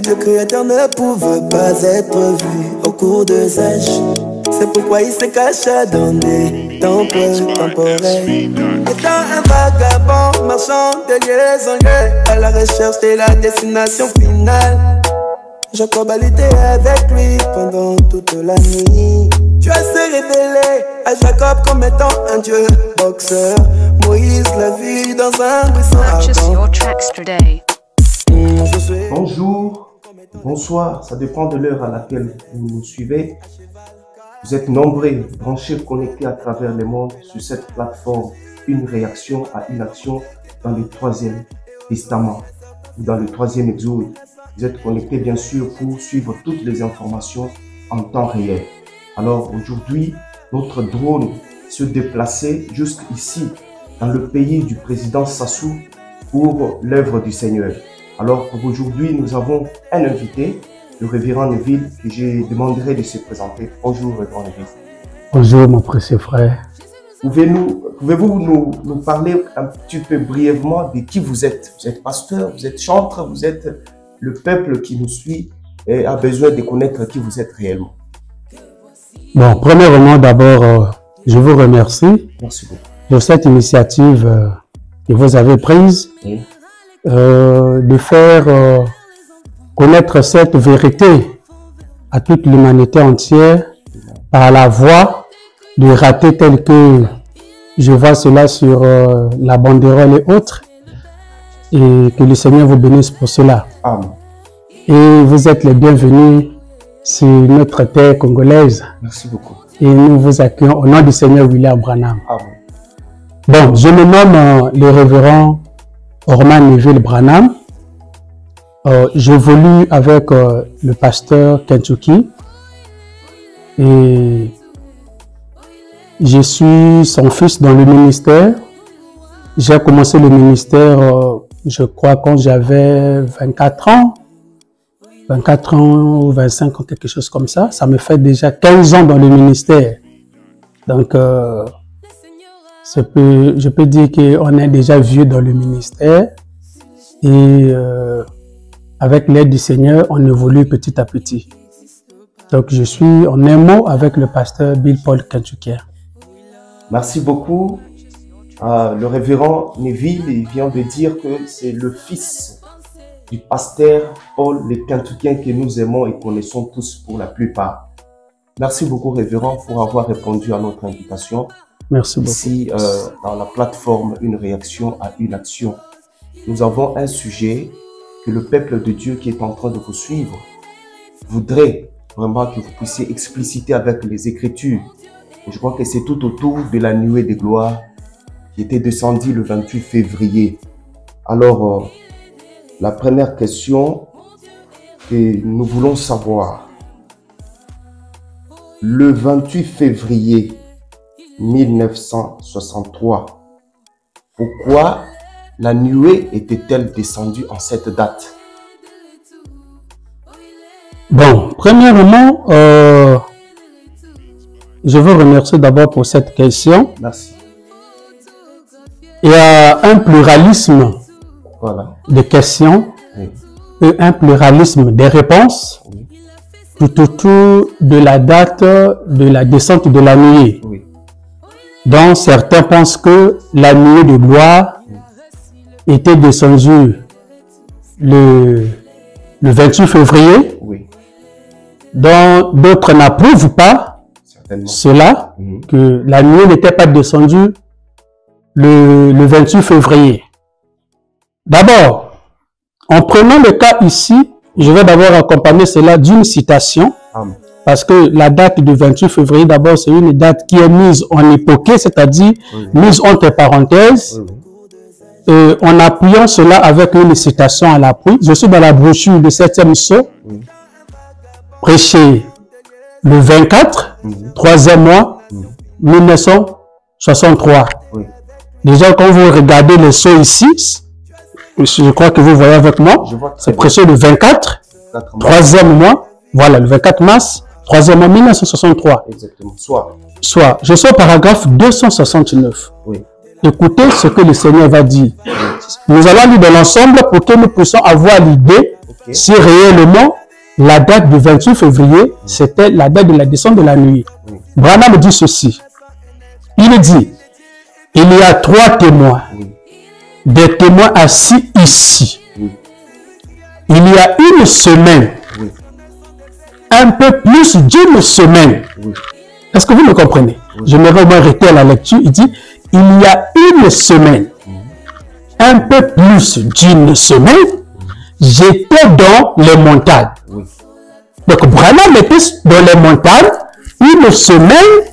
Dieu créateur ne pouvait pas être vu au cours de sèche. C'est pourquoi il se cacha dans des temples temporels. Étant un vagabond, marchand de lieu en lieu, à la recherche de la destination finale, Jacob a lutté avec lui pendant toute la nuit. Dieu s'est révélé à Jacob comme étant un dieu boxeur. Moïse l'a vu dans un buisson ardent. Bonjour, bonsoir, ça dépend de l'heure à laquelle vous nous suivez. Vous êtes nombreux, branchés, connectés à travers le monde sur cette plateforme. Une réaction à une action dans le 3e testament ou dans le 3e exode. Vous êtes connectés bien sûr pour suivre toutes les informations en temps réel. Alors aujourd'hui, notre drone se déplaçait jusqu'ici dans le pays du président Sassou pour l'œuvre du Seigneur. Alors pour aujourd'hui, nous avons un invité, le révérend Neville, que je demanderai de se présenter. Bonjour, révérend Neville. Bonjour, mon précieux frère. Pouvez-vous nous parler un petit peu brièvement de qui vous êtes? Vous êtes pasteur, vous êtes chantre, vous êtes le peuple qui nous suit et a besoin de connaître qui vous êtes réellement. Bon, premièrement, d'abord, je vous remercie. Merci beaucoup. Pour cette initiative que vous avez prise de faire connaître cette vérité à toute l'humanité entière par la voix de ratés tels que je vois cela sur la banderole et autres, et que le Seigneur vous bénisse pour cela. Amen. Et vous êtes les bienvenus sur notre terre congolaise. Merci beaucoup. Et nous vous accueillons au nom du Seigneur William Branham. Amen. Bon, je me nomme le révérend Orman Neville Branham. J'évolue avec le pasteur Kentucky et je suis son fils dans le ministère. J'ai commencé le ministère, je crois, quand j'avais 24 ans ou 25 ans, quelque chose comme ça. Ça me fait déjà 15 ans dans le ministère. Donc, je peux dire qu'on est déjà vieux dans le ministère et avec l'aide du Seigneur, on évolue petit à petit. Donc, je suis en un mot avec le pasteur Bill Paul Kentucky. Merci beaucoup. Le révérend Neville, il vient de dire que c'est le fils du pasteur Paul le Kentuckien que nous aimons et connaissons tous pour la plupart. Merci beaucoup, révérend, pour avoir répondu à notre invitation. Merci beaucoup. Ici, dans la plateforme Une réaction à une action, nous avons un sujet que le peuple de Dieu qui est en train de vous suivre voudrait vraiment que vous puissiez expliciter avec les Écritures. Et je crois que c'est tout autour de la nuée de gloire qui était descendue le 28 février. Alors, la première question que nous voulons savoir, le 28 février 1963, pourquoi la nuée était-elle descendue en cette date? Bon, premièrement, je veux remercier d'abord pour cette question. Merci. Il y a un pluralisme de questions et un pluralisme des réponses tout autour de la date de la descente de la nuée. Donc, certains pensent que la nuée de gloire était descendue le 28 février. Donc, d'autres n'approuvent pas cela, que la nuée n'était pas descendue le 28 février. D'abord, en prenant le cas ici, je vais d'abord accompagner cela d'une citation, parce que la date du 28 février, d'abord, c'est une date qui est mise en hypothèse, c'est-à-dire mise entre parenthèses, et en appuyant cela avec une citation à l'appui. Je suis dans la brochure de 7e saut, prêché le 24, 3e mois, 1963. Déjà, quand vous regardez les sauts ici, je crois que vous voyez avec moi, c'est prêché le 24, 3e mois, voilà, le 24 mars, 3e mois, 1963. Exactement, Soit, je suis au paragraphe 269. Écoutez ce que le Seigneur va dire. Nous allons lire dans l'ensemble pour que nous puissions avoir l'idée si réellement la date du 28 février, c'était la date de la descente de la nuit. Branham dit ceci. Il dit, il y a 3 témoins, des témoins assis ici. Il y a une semaine, un peu plus d'une semaine. Est-ce que vous me comprenez? Je me arrêter à la lecture. Il dit, il y a une semaine, un peu plus d'une semaine, j'étais dans les montagnes. Donc, Branham était dans les montagnes une semaine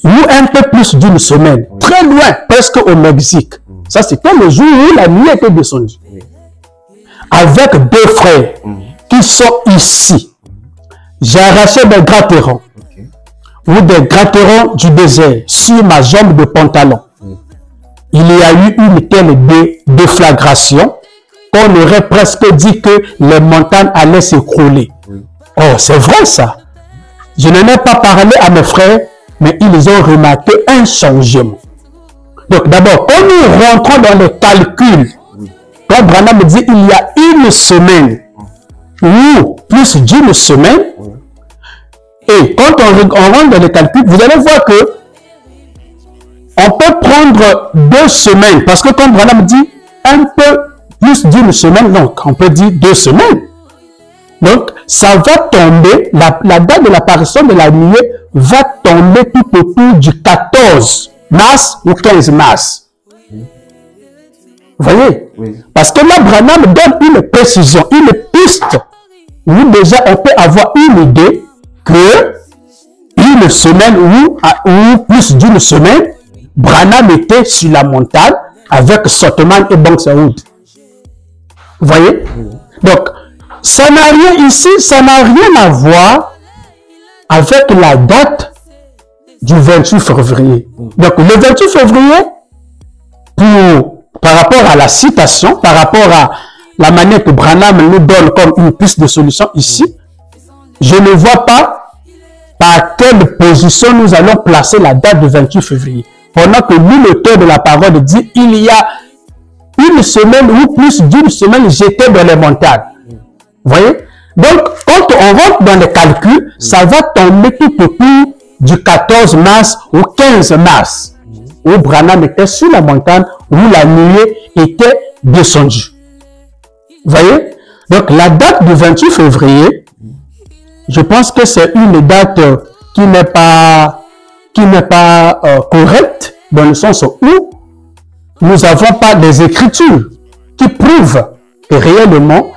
ou un peu plus d'une semaine. Très loin, presque au Mexique. Ça, c'était le jour où la nuit était descendue. Avec 2 frères qui sont ici. J'ai arraché des gratterons ou des gratterons du désert sur ma jambe de pantalon. Il y a eu une telle déflagration qu'on aurait presque dit que les montagnes allaient s'écrouler. Oh, c'est vrai ça. Je n'en ai pas parlé à mes frères, mais ils ont remarqué un changement. Donc d'abord, quand nous rentrons dans les calculs, quand Branham me dit il y a une semaine ou plus d'une semaine, et quand on rentre dans les calculs, vous allez voir que on peut prendre 2 semaines, parce que quand Branham dit un peu plus d'une semaine, donc on peut dire 2 semaines. Donc, ça va tomber, la date de l'apparition de la nuée va tomber tout autour du 14 mars ou 15 mars. Vous voyez? Parce que là, Branham donne une précision, une piste, où déjà on peut avoir une idée que une semaine ou plus d'une semaine, Branham était sur la montagne avec Sothmann et Banks-Wood. Vous voyez? Donc, ça n'a rien ici, ça n'a rien à voir avec la date du 28 février. Donc, le 28 février, par rapport à la citation, par rapport à la manière que Branham nous donne comme une piste de solution ici, je ne vois pas par quelle position nous allons placer la date du 28 février. Pendant que lui, l'auteur de la parole, dit il y a une semaine ou plus d'une semaine, j'étais dans les montagnes. Vous voyez? Donc, quand on rentre dans les calculs, ça va tomber tout autour du 14 mars au 15 mars, où Branham était sur la montagne, où la nuée était descendue. Vous voyez? Donc, la date du 28 février, je pense que c'est une date qui n'est pas correcte, dans le sens où nous n'avons pas des écritures qui prouvent que réellement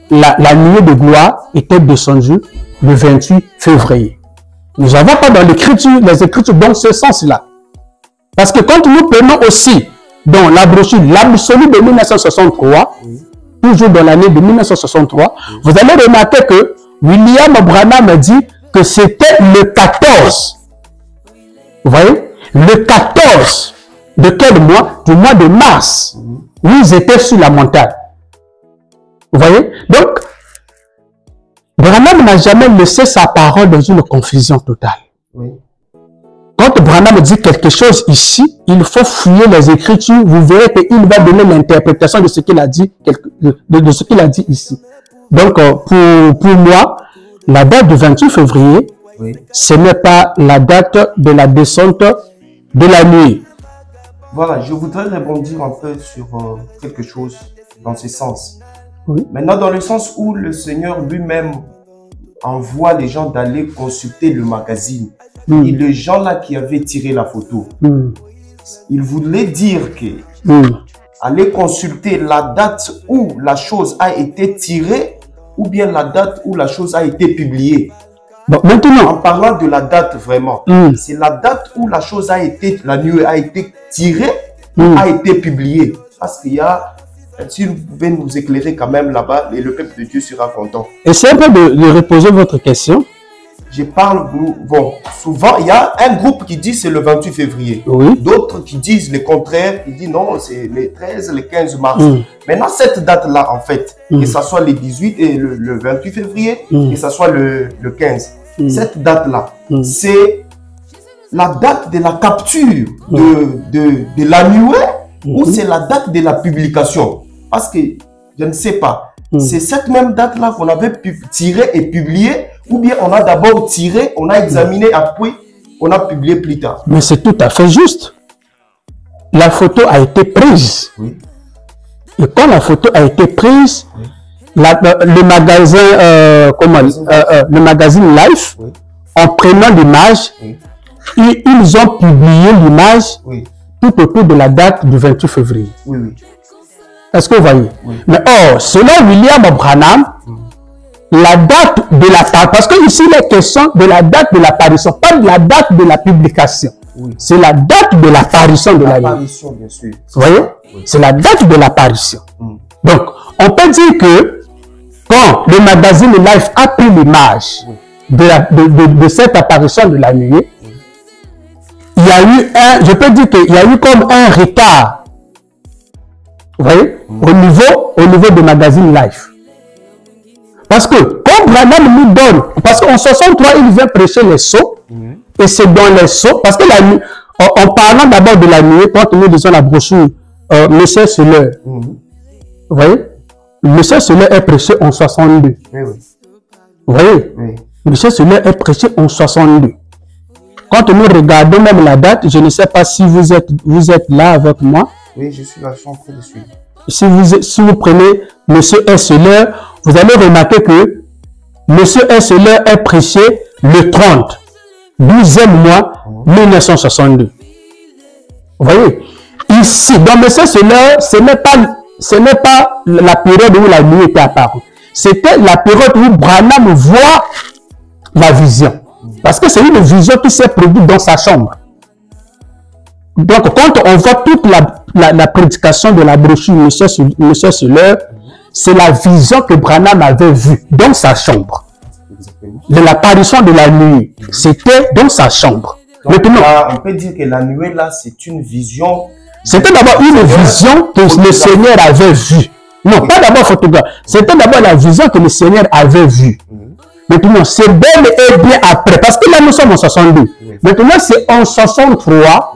la nuée de gloire était descendue le 28 février. Nous n'avons pas dans les écritures dans ce sens-là. Parce que quand nous prenons aussi dans la brochure l'absolu de 1963, toujours dans l'année de 1963, vous allez remarquer que William Branham dit que c'était le 14. Vous voyez? Le 14 de quel mois? Du mois de mars, où ils étaient sur la montagne. Vous voyez? Donc, Branham n'a jamais laissé sa parole dans une confusion totale. Quand Branham dit quelque chose ici, il faut fouiller les Écritures. Vous verrez qu'il va donner l'interprétation de ce qu'il a dit, de ce qu'il a dit ici. Donc, pour moi, la date du 28 février, ce n'est pas la date de la descente de la nuit. Voilà, je voudrais rebondir un peu sur quelque chose dans ce sens. Maintenant, dans le sens où le Seigneur lui-même envoie les gens d'aller consulter le magazine. Et les gens-là qui avaient tiré la photo, il voulait dire que aller consulter la date où la chose a été tirée ou bien la date où la chose a été publiée. Bon, maintenant, en parlant de la date vraiment, c'est la date où la chose a été, la nuée a été tirée, a été publiée. Parce qu'il y a, si vous pouvez nous éclairer quand même là-bas, et le peuple de Dieu sera content. Essayez un peu de reposer votre question. Je parle, bon, souvent, il y a un groupe qui dit c'est le 28 février. D'autres qui disent le contraire, qui disent non, c'est le 13, le 15 mars. Maintenant, cette date-là, en fait, que ce soit le 18 et le 28 février, que ce soit le 15, cette date-là, c'est la date de la capture de la nuée ou c'est la date de la publication? Parce que, je ne sais pas, c'est cette même date-là qu'on avait tiré et publié, ou bien on a d'abord tiré, on a examiné, après on a publié plus tard. Mais c'est tout à fait juste. La photo a été prise. Oui. Et quand la photo a été prise, Oui. Le magasin, le magazine Life, Oui. en prenant l'image, Oui. ils ont publié l'image Oui. tout autour de la date du 28 février. Oui, oui. Est-ce que vous voyez? Oui. Mais selon William Branham, la date de la... Parce que ici, il est question de la date de l'apparition, pas de la date de la publication. Oui. C'est la date de l'apparition de la nuit. L'apparition, bien sûr. Vous voyez? Oui. C'est la date de l'apparition. Donc, on peut dire que quand le magazine Life a pris l'image de cette apparition de la nuit, il y a eu je peux dire qu'il y a eu comme un retard. Vous voyez? Au niveau du magazine Life. Parce que, comme Branham nous donne, parce qu'en 63, il vient prêcher les sceaux, et c'est dans les sceaux, parce que la nuit, en parlant d'abord de la nuit, quand nous lisons la brochure, Monsieur Seller, vous voyez, Monsieur Seller est prêché en 62. Oui, oui. Vous voyez, Oui. Monsieur Seller est prêché en 62. Quand nous regardons même la date, je ne sais pas si vous êtes là avec moi. Oui, je suis là, je suis en train de suivre. Si vous prenez Monsieur Seller, vous allez remarquer que Monsieur Seller est prêché le 30, 12e mois, 1962. Vous voyez? Ici, dans Monsieur Seller, ce n'est pas la période où la nuit était apparue. C'était la période où Branham voit la vision. Parce que c'est une vision qui s'est produite dans sa chambre. Donc, quand on voit toute la prédication de la brochure Monsieur Seller, c'est la vision que Branham avait vue dans sa chambre. De l'apparition de la nuit, c'était dans sa chambre. Donc, maintenant, là, on peut dire que la nuée là, c'est une vision. C'était d'abord une vision que le Seigneur avait vue. Non, pas d'abord photographe. C'était d'abord la vision que le Seigneur avait vue. Maintenant, c'est bel et bien après. Parce que là, nous sommes en 62. Maintenant, c'est en 63,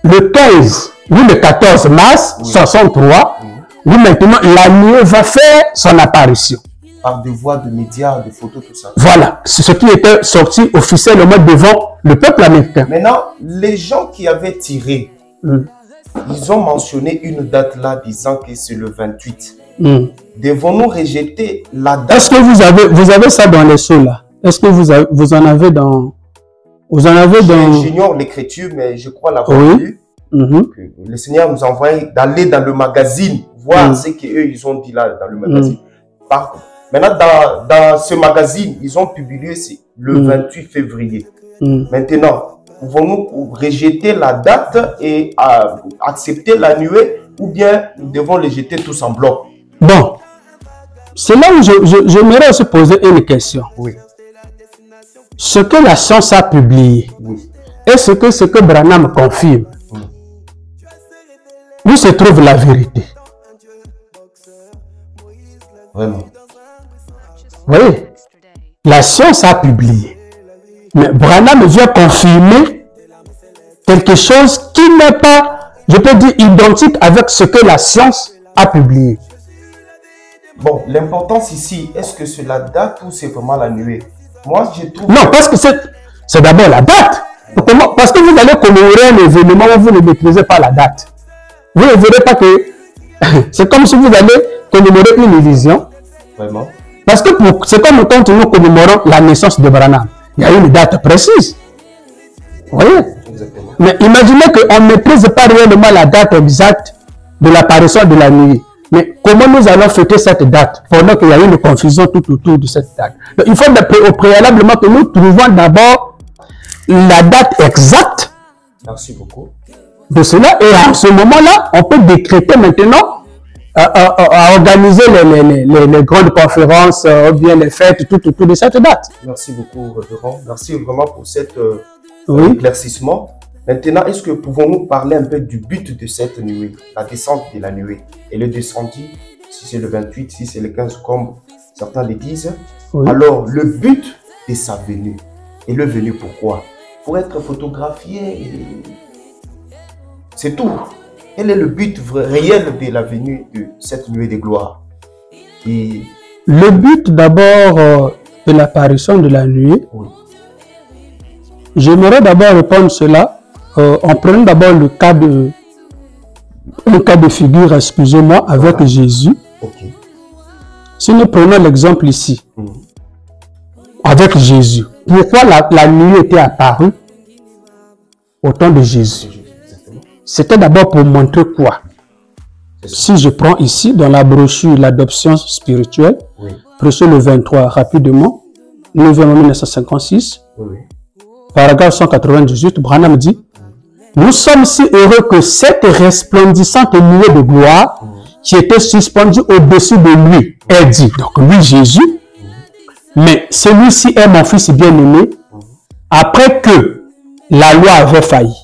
le 15, oui, le 14 mars 63, où maintenant, la nuée va faire son apparition. Par des voies de médias, de photos, tout ça. Voilà, c'est ce qui était sorti officiellement devant le peuple américain. Maintenant, les gens qui avaient tiré, ils ont mentionné une date là disant que c'est le 28. Devons-nous rejeter la date? Est-ce que vous avez ça dans les sceaux là? Est-ce que vous en avez dans... Vous en avez dans... J'ignore l'écriture, mais je crois l'avoir lu. Que le Seigneur nous a envoyé d'aller dans le magazine, voir ce qu'eux ils ont dit là dans le magazine. Par contre, maintenant, dans ce magazine, ils ont publié le 28 février. Maintenant, pouvons-nous rejeter la date et accepter la nuée, ou bien nous devons les jeter tous en bloc? Bon, c'est là où j'aimerais aussi poser une question. Oui. Ce que la science a publié, et ce que Branham confirme, où se trouve la vérité? Vraiment. Vous voyez, la science a publié, mais Branham vient confirmer quelque chose qui n'est pas, je peux dire, identique avec ce que la science a publié. Bon, l'importance ici, est-ce que c'est la date ou c'est vraiment la nuée? Moi, je trouve... Non, parce que c'est d'abord la date. Parce que vous allez commémorer un événement où vous ne maîtrisez pas la date. Vous ne verrez pas que c'est comme si vous allez commémorer une vision. Vraiment. Parce que c'est comme quand nous commémorons la naissance de Branham. Il y a une date précise. Vous voyez? Exactement. Mais imaginez qu'on ne maîtrise pas réellement la date exacte de l'apparition de la nuit. Mais comment nous allons fêter cette date pendant qu'il y a une confusion tout autour de cette date? Donc, il faut préalablement que nous trouvions d'abord la date exacte. Merci beaucoup. De cela, et à ce moment-là, on peut décréter maintenant à organiser les grandes conférences, ou bien les fêtes, tout autour de cette date. Merci beaucoup, Révérend. Merci vraiment pour cet éclaircissement. Maintenant, est-ce que pouvons-nous parler un peu du but de cette nuée, la descente de la nuée? Elle est descendue, si c'est le 28, si c'est le 15, comme certains le disent. Alors, le but de sa venue, elle est venue pourquoi? Pour être photographiée. C'est tout. Quel est le but réel de la venue de cette nuée de gloire? Le but d'abord de l'apparition de la nuée, j'aimerais d'abord répondre cela en prenant d'abord le cas de figure, excusez-moi, avec Jésus. Si nous prenons l'exemple ici, avec Jésus, pourquoi la nuée était apparue au temps de Jésus? C'était d'abord pour montrer quoi? Si je prends ici, dans la brochure l'adoption spirituelle, brochure le 23, rapidement, 9e 1956, paragraphe 198, Branham dit, nous sommes si heureux que cette resplendissante nuée de gloire qui était suspendue au-dessus de lui est dit, donc lui Jésus, mais celui-ci est mon fils bien-aimé, après que la loi avait failli.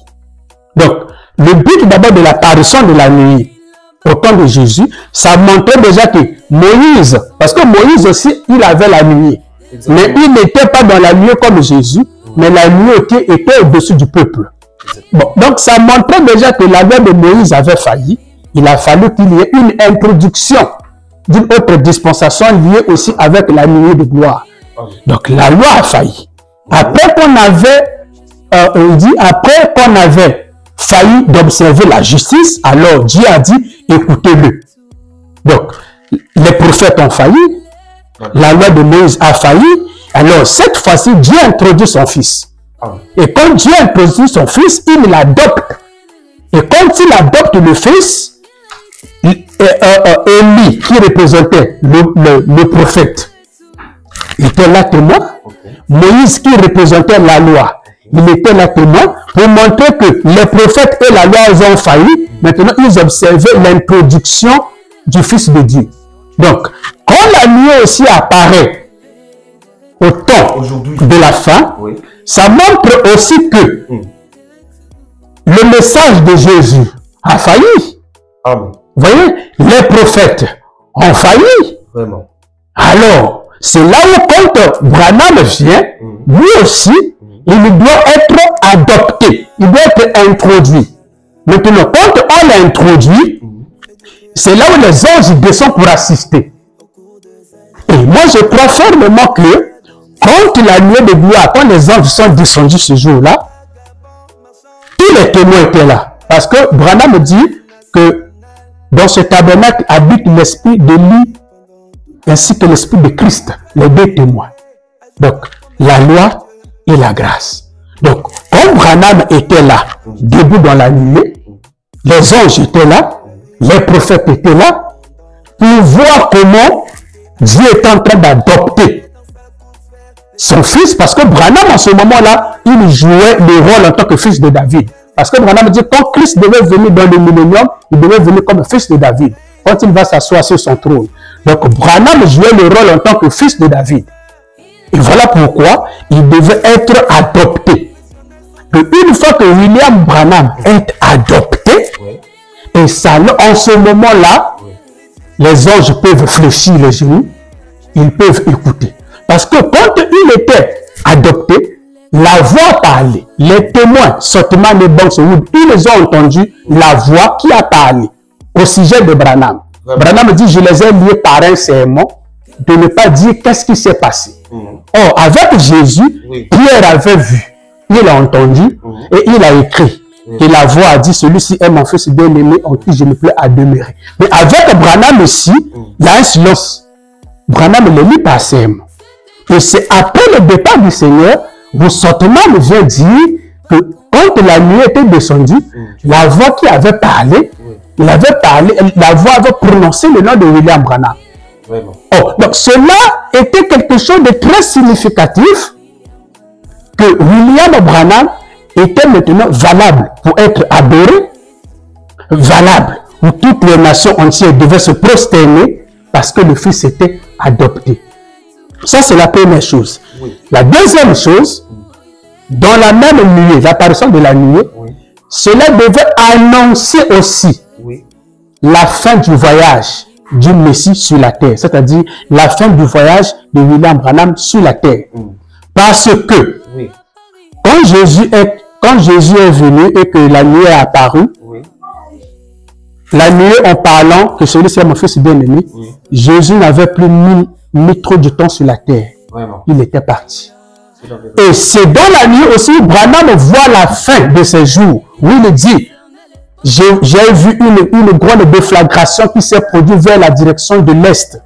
Donc, le but d'abord de l'apparition de la nuée au temps de Jésus, ça montrait déjà que Moïse, parce que Moïse aussi, il avait la nuée. Mais il n'était pas dans la nuée comme Jésus, mais la nuée était au-dessus du peuple. Bon, donc ça montrait déjà que la loi de Moïse avait failli. Il a fallu qu'il y ait une introduction d'une autre dispensation liée aussi avec la nuée de gloire. Donc la loi a failli. Après qu'on avait failli d'observer la justice, alors Dieu a dit, écoutez-le. Donc, les prophètes ont failli, la loi de Moïse a failli, alors cette fois-ci, Dieu introduit son fils. Et quand Dieu introduit son fils, il l'adopte. Et quand il adopte le fils, Élie, qui représentait le prophète, était là témoin. Moïse, qui représentait la loi, il était là témoin pour montrer que les prophètes et la loi ont failli. Maintenant, ils observaient l'introduction du Fils de Dieu. Donc, quand la nuée aussi apparaît au temps de la fin, ça montre aussi que le message de Jésus a failli. Vous voyez, les prophètes ont failli. Vraiment. Alors, c'est là où quand Branham vient, lui aussi, il doit être adopté, il doit être introduit. Maintenant, quand on l'introduit, c'est là où les anges descendent pour assister. Et moi, je crois fermement que quand la nuée de gloire, quand les anges sont descendus ce jour-là, tous les témoins étaient là. Parce que Branham dit que dans ce tabernacle habite l'esprit d'Élie ainsi que l'esprit de Christ, les deux témoins. Donc, la loi et la grâce. Donc, quand Branham était là, debout dans la nuée, les anges étaient là, les prophètes étaient là, pour voir comment Dieu est en train d'adopter son fils, parce que Branham, en ce moment-là, il jouait le rôle en tant que fils de David. Parce que Branham dit, quand Christ devait venir dans le millénium, il devait venir comme fils de David, quand il va s'asseoir sur son trône. Donc, Branham jouait le rôle en tant que fils de David. Et voilà pourquoi il devait être adopté. Une fois que William Branham est adopté, et ça, en ce moment-là, les anges peuvent fléchir les genoux, ils peuvent écouter. Parce que quand il était adopté, la voix parlait. Les témoins, Sotman et Bankswood, ils ont entendu la voix qui a parlé au sujet de Branham. Branham dit, je les ai liés par un serment de ne pas dire qu'est-ce qui s'est passé. Or, avec Jésus, Pierre avait vu, il a entendu et il a écrit. Et la voix a dit, celui-ci est mon fils bien-aimé en qui je me plais à demeurer. Mais avec Branham aussi, il y a un silence. Branham le lit par serment. Et c'est après le départ du Seigneur, vous Sotman vient dire que quand la nuit était descendue, la voix qui avait parlé, la voix avait prononcé le nom de William Branham. Oh, donc cela était quelque chose de très significatif que William Branham était maintenant valable pour être adoré, valable où toutes les nations entières devaient se prosterner parce que le Fils était adopté. Ça, c'est la première chose. La deuxième chose, dans la même nuée, l'apparition de la nuée, cela devait annoncer aussi la fin du voyage du Messie sur la terre, c'est-à-dire la fin du voyage de William Branham sur la terre. Parce que quand Jésus est venu et que la nuée est apparue, la nuée en parlant que celui-ci est mon fils bien-aimé, Jésus n'avait plus mis trop de temps sur la terre. Vraiment. Il était parti. Et c'est dans la nuit aussi où Branham voit la fin de ses jours. Où il dit, j'ai vu une grande déflagration qui s'est produite vers la direction de l'Est.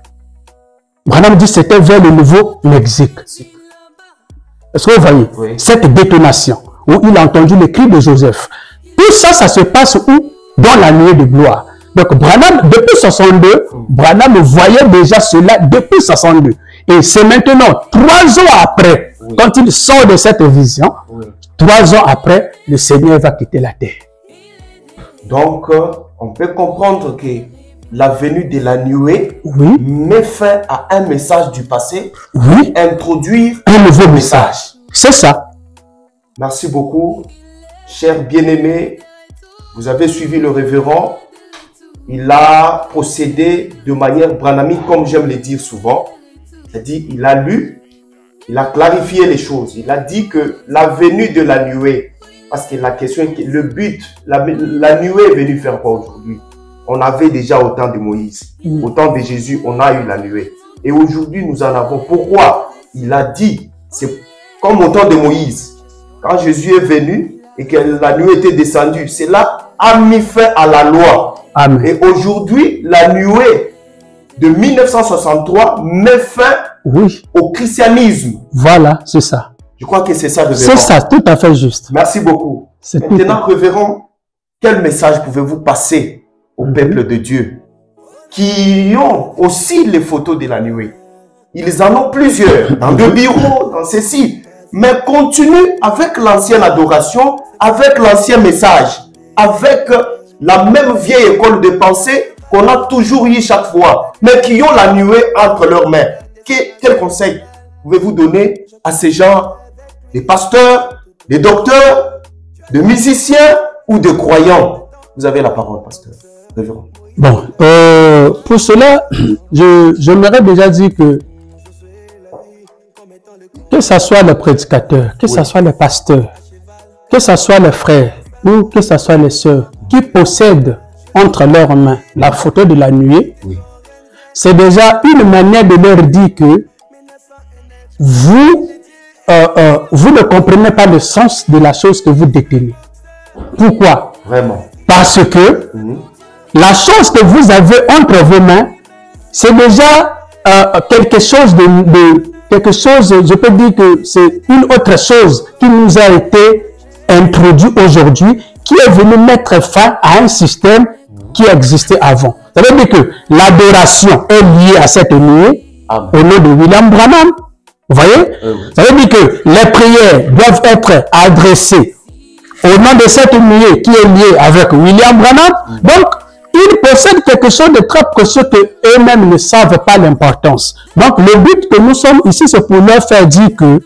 Branham dit c'était vers le Nouveau-Mexique. Est-ce que vous voyez? Oui. Cette détonation où il a entendu les cris de Joseph. Tout ça, ça se passe où? Dans la nuée de gloire. Donc Branham, depuis 62, Branham voyait déjà cela depuis 62. Et c'est maintenant, 3 ans après, quand il sort de cette vision, 3 ans après, le Seigneur va quitter la terre. Donc, on peut comprendre que la venue de la nuée met fin à un message du passé, introduire un nouveau message. C'est ça. Merci beaucoup, cher bien-aimé. Vous avez suivi le révérend. Il a procédé de manière branhamique, comme j'aime le dire souvent. C'est-à-dire, il a lu, il a clarifié les choses. Il a dit que la venue de la nuée, parce que la question est que le but, la nuée est venue faire quoi aujourd'hui? On avait déjà au temps de Moïse. Au temps de Jésus, on a eu la nuée. Et aujourd'hui, nous en avons. Pourquoi? Il a dit, c'est comme au temps de Moïse. Quand Jésus est venu et que la nuée était descendue, cela a mis fin à la loi. Amen. Et aujourd'hui, la nuée de 1963 met fin au christianisme. Voilà, c'est ça. Je crois que c'est ça, révérend. C'est ça, tout à fait juste. Merci beaucoup. Maintenant, révérend, quel message pouvez-vous passer au peuple de Dieu qui ont aussi les photos de la nuée? Ils en ont plusieurs, dans le bureau, dans ceci. Mais continuent avec l'ancienne adoration, avec l'ancien message, avec la même vieille école de pensée qu'on a toujours eu chaque fois, mais qui ont la nuée entre leurs mains. Quel conseil pouvez-vous donner à ces gens, des pasteurs, des docteurs, de musiciens ou de croyants? Vous avez la parole, pasteur. Révérend. Bon, pour cela, j'aimerais déjà dire que ce soit les prédicateurs, que ce soit les pasteurs, que ce soit les frères ou que ce soit les sœurs qui possèdent entre leurs mains la photo de la nuée, c'est déjà une manière de leur dire que vous ne comprenez pas le sens de la chose que vous détenez. Pourquoi? Vraiment. Parce que la chose que vous avez entre vos mains, c'est déjà quelque chose je peux dire que c'est une autre chose qui nous a été introduit aujourd'hui, qui est venu mettre fin à un système qui existait avant. Ça veut dire que l'adoration est liée à cette nuée au nom de William Branham. Vous voyez? Ça veut dire que les prières doivent être adressées au nom de cette nuée qui est liée avec William Branham. Donc, ils possèdent quelque chose de très précieux que eux-mêmes ne savent pas l'importance. Donc, le but que nous sommes ici, c'est pour leur faire dire que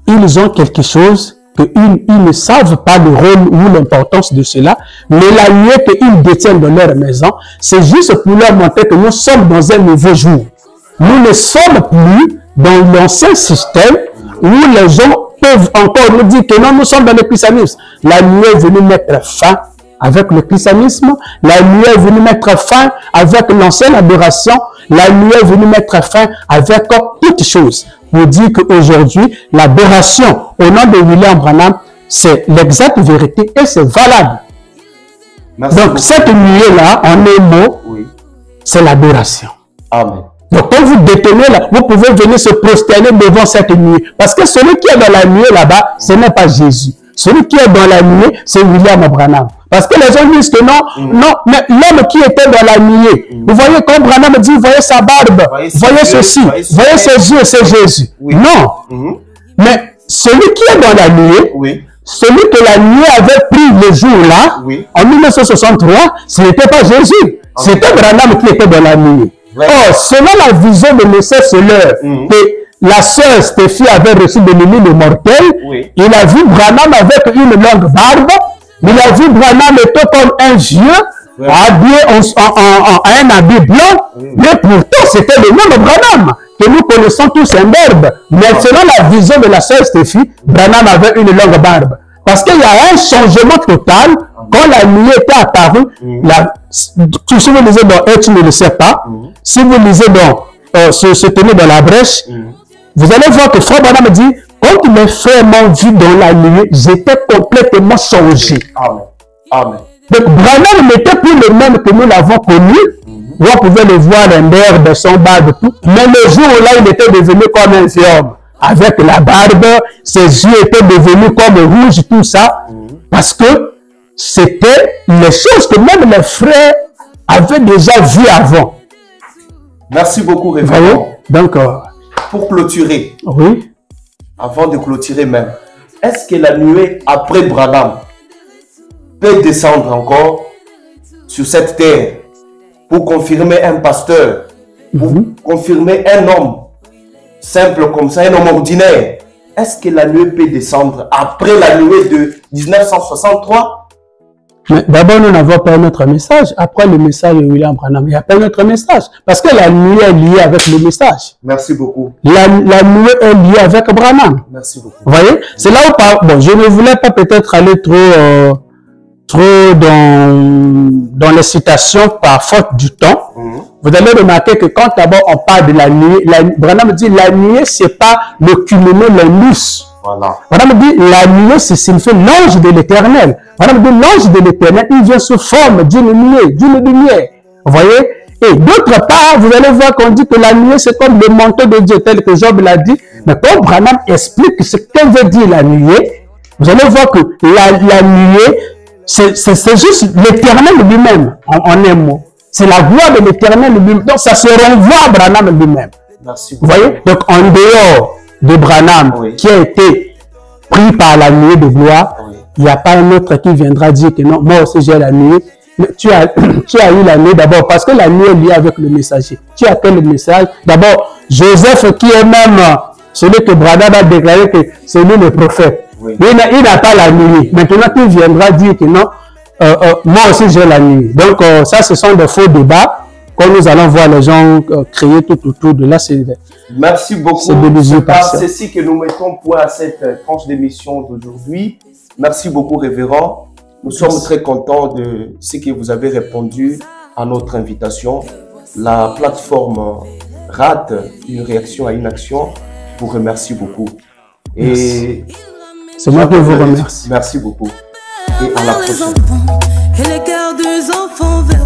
ils ont quelque chose, qu'ils ne savent pas le rôle ou l'importance de cela, mais la nuée qu'ils détiennent dans leur maison, c'est juste pour leur montrer que nous sommes dans un nouveau jour. Nous ne sommes plus dans l'ancien système où les gens peuvent encore nous dire que non, nous sommes dans le christianisme. La nuée est venue mettre fin avec le christianisme, la nuée est venue mettre fin avec l'ancienne adoration, la nuée est venue mettre fin avec toutes choses. Pour dire qu'aujourd'hui, l'adoration au nom de William Branham, c'est l'exacte vérité et c'est valable. Merci donc, beaucoup. Cette nuée-là, en un mot, c'est l'adoration. Amen. Donc, quand vous détenez là, vous pouvez venir se prosterner devant cette nuée. Parce que celui qui est dans la nuée là-bas, ce n'est pas Jésus. Celui qui est dans la nuée, c'est William Branham. Parce que les gens disent que non, non, mais l'homme qui était dans la nuée, vous voyez quand Branham dit, voyez sa barbe, voyez ceci, voyez ses yeux, c'est Jésus. Non. Mais celui qui est dans la nuée, celui que la nuée avait pris le jour-là, en 1963, ce n'était pas Jésus. C'était Branham qui était dans la nuée. Or, selon la vision de M. Seller, que la sœur Stéphie avait reçu de l'huile mortelle, il a vu Branham avec une longue barbe, il a vu Branham étant comme un vieux, habillé en un habit blanc, mais pourtant c'était le nom de Branham, que nous connaissons tous un barbe. Mais selon la vision de la sœur Stéphie, Branham avait une longue barbe. Parce qu'il y a un changement total. Quand la nuée était apparue, si vous lisez dans « tu ne le sais pas », si vous lisez dans « se tenir dans la brèche », vous allez voir que Frère Branham dit « quand mes frères m'ont vu dans la nuée, j'étais complètement changé. » Amen. Amen. Donc Branham n'était plus le même que nous l'avons connu. On pouvait le voir en herbe, son barbe, tout. Mais le jour où là, il était devenu comme un homme. Avec la barbe, ses yeux étaient devenus comme rouges, tout ça. Parce que c'était les choses que même les frères avaient déjà vues avant. Merci beaucoup, révérend. Donc, pour clôturer, oui. Avant de clôturer même, est-ce que la nuée après Branham peut descendre encore sur cette terre pour confirmer un pasteur, pour confirmer un homme simple comme ça, un homme ordinaire? Est-ce que la nuée peut descendre après la nuée de 1963? Mais d'abord, nous n'avons pas notre message. Après le message de William Branham, il n'y a pas notre message. Parce que la nuée est liée avec le message. Merci beaucoup. La nuée est liée avec Branham. Merci beaucoup. Vous voyez? C'est là où, bon, je ne voulais pas peut-être aller trop dans les citations par faute du temps. Vous allez remarquer que quand d'abord on parle de la nuée, Branham dit la nuée, c'est pas le cumulo, le mus. Voilà. Branham dit la nuée, c'est signifie l'ange de l'éternel. Branham dit l'ange de l'éternel, il vient sous forme d'une nuée, d'une lumière. Vous voyez? Et d'autre part, vous allez voir qu'on dit que la nuée, c'est comme le manteau de Dieu, tel que Job l'a dit. Mais quand Branham explique ce que veut dire la nuée, vous allez voir que la nuée, c'est juste l'éternel lui-même, en un mot. C'est la gloire de l'éternel lui-même. Donc, ça se renvoie à Branham lui-même. Merci. Vous voyez? Donc, en dehors de Branham, qui a été pris par la nuée de gloire, il n'y a pas un autre qui viendra dire que non, moi aussi j'ai la nuée. Mais tu as eu la nuée d'abord parce que la nuée est liée avec le messager. Tu as quel message? D'abord, Joseph qui est même celui que Branham a déclaré que c'est lui le prophète. Oui. Il n'a pas la nuée. Maintenant, tu viendras dire que non, moi aussi j'ai la nuée. Donc, ça, ce sont des faux débats. Quand nous allons voir les gens créer tout autour de là, c'est... Merci beaucoup. C'est ceci que nous mettons point à cette tranche d'émission d'aujourd'hui. Merci beaucoup, révérend. Nous sommes très contents de ce que vous avez répondu à notre invitation. La plateforme RAT, une réaction à une action, vous remercie beaucoup. Et c'est moi qui vous remercie. Merci beaucoup. Et à la prochaine. Et les cœurs des enfants vers